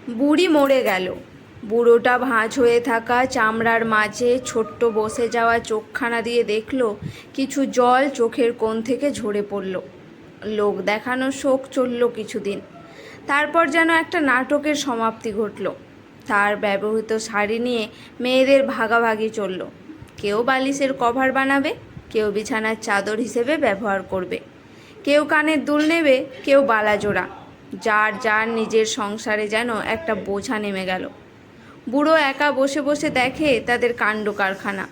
বুড়ি মরে গেল। বুড়োটা ভাঁজ হয়ে থাকা চামড়ার মাঝে ছোট্ট বসে যাওয়া চোখখানা দিয়ে দেখল কিছু জল চোখের কোণ থেকে ঝরে পড়ল। লোক দেখানো শোক চলল কিছুদিন, তারপর যেন একটা নাটকের সমাপ্তি ঘটল। তার ব্যবহৃত শাড়ি নিয়ে মেয়েদের ভাগাভাগি চলল। কেউ বালিশের কভার বানাবে, কেউ বিছানার চাদর হিসেবে ব্যবহার করবে, কেউ কানের দুল নেবে, কেউ বালাজোড়া। যার যার নিজের সংসারে যেন একটা বোঝা নেমে গেল। বুড়ো একা বসে বসে দেখে তাদের কাণ্ড কারখানা।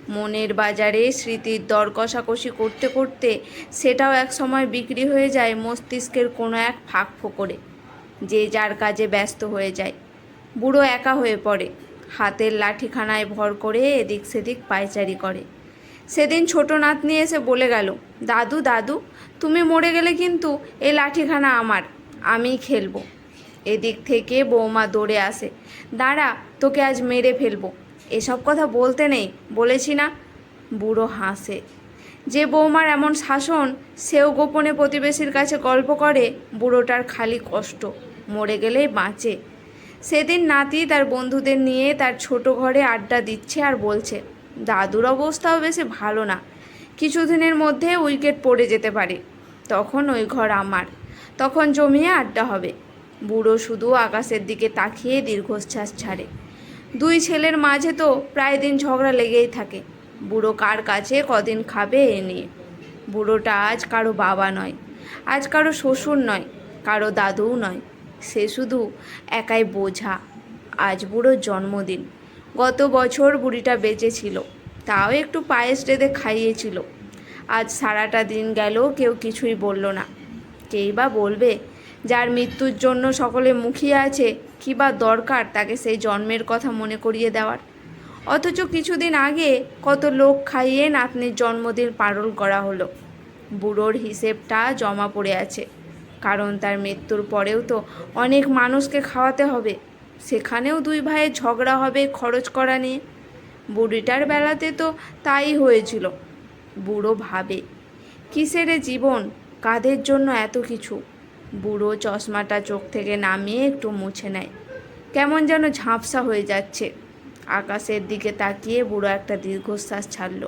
মনের বাজারে স্মৃতির দর কষাকষি করতে করতে সেটাও এক সময় বিক্রি হয়ে যায় মস্তিষ্কের কোনো এক ফাঁক ফোকরে। যে যার কাজে ব্যস্ত হয়ে যায়। বুড়ো একা হয়ে পড়ে, হাতের লাঠিখানায় ভর করে এদিক সেদিক পায়চারি করে। সেদিন ছোট নাতনি এসে বলে গেল, দাদু দাদু, তুমি মরে গেলে কিন্তু এই লাঠিখানা আমার, আমিই খেলবো। এদিক থেকে বৌমা দৌড়ে আসে, দাঁড়া, তোকে আজ মেরে ফেলবো। এসব কথা বলতে নেই, বলেছি না। বুড়ো হাসে। যে বৌমার এমন শাসন, সেও গোপনে প্রতিবেশীর কাছে গল্প করে বুড়োটার খালি কষ্ট, মরে গেলেই বাঁচে। সেদিন নাতি তার বন্ধুদের নিয়ে তার ছোট ঘরে আড্ডা দিচ্ছে আর বলছে, দাদুর অবস্থাও বেশি ভালো না, কিছুদিনের মধ্যে উইকেট পড়ে যেতে পারে, তখন ওই ঘর আমার, তখন জমিয়ে আড্ডা হবে। বুড়ো শুধু আকাশের দিকে তাকিয়ে দীর্ঘশ্বাস ছাড়ে। দুই ছেলের মাঝে তো প্রায় দিন ঝগড়া লেগেই থাকে, বুড়ো কার কাছে কদিন খাবে এ নিয়ে। বুড়োটা আজ কারো বাবা নয়, আজ কারো শ্বশুর নয়, কারো দাদুও নয়, সে শুধু একাই বোঝা। আজ বুড়োর জন্মদিন। গত বছর বুড়িটা বেঁচে ছিল, তাও একটু পায়েস রেঁধে খাইয়েছিল। আজ সারাটা দিন গেল, কেউ কিছুই বলল না। কেই বা বলবে? যার মৃত্যুর জন্য সকলে মুখিয়ে আছে, কী বা দরকার তাকে সেই জন্মের কথা মনে করিয়ে দেওয়ার? অথচ কিছুদিন আগে কত লোক খাইয়ে নাতনির জন্মদিন পালন করা হলো। বুড়োর হিসেবটা জমা পড়ে আছে, কারণ তার মৃত্যুর পরেও তো অনেক মানুষকে খাওয়াতে হবে। সেখানেও দুই ভাইয়ের ঝগড়া হবে খরচ করা নিয়ে। বুড়িটার বেলাতে তো তাই হয়েছিল। বুড়ো ভাবে, কিসের জীবন, কাদের জন্য এত কিছু? বুড়ো চশমাটা চোখ থেকে নামিয়ে একটু মুছে নেয়। কেমন যেন ঝাঁপসা হয়ে যাচ্ছে। আকাশের দিকে তাকিয়ে বুড়ো একটা দীর্ঘশ্বাস ছাড়ল।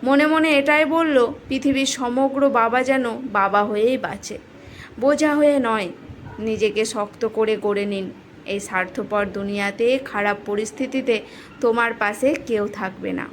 মনে মনে এটাই বলল, পৃথিবীর সমগ্র বাবা যেন বাবা হয়েই বাঁচে, বোঝা হয়ে নয়। নিজেকে শক্ত করে গড়ে নিন। এই স্বার্থপর দুনিয়াতে খারাপ পরিস্থিতিতে তোমার পাশে কেউ থাকবে না।